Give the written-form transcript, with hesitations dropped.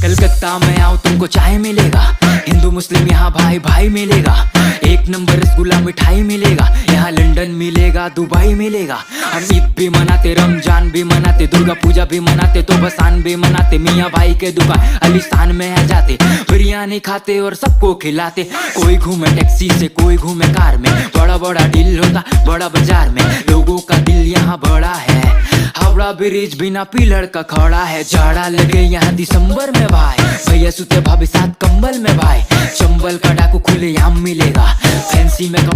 कलकत्ता में आओ तुमको चाय मिलेगा, हिंदू मुस्लिम यहाँ भाई भाई मिलेगा। एक नंबर रसगुल्ला मिठाई मिलेगा, यहाँ लंदन मिलेगा दुबई मिलेगा। हम ईद भी मनाते, रमजान भी मनाते, दुर्गा पूजा भी मनाते, तो बसान भी मनाते। मियाँ भाई के दुकान अलीशान में आ जाते, बिरयानी खाते और सबको खिलाते। कोई घूमे टैक्सी से, कोई घूमे कार में, बड़ा बड़ा डील होता बड़ा बाजार में। लोगों का दिल यहाँ बड़ा है, हावड़ा ब्रिज बिना पिलर का खड़ा है। जाड़ा लगे यहाँ दिसंबर में भाई, भैया सुते भाभी साथ कंबल में भाई। चंबल का डाकू खुले आम मिलेगा, फैंसी में कपड़ा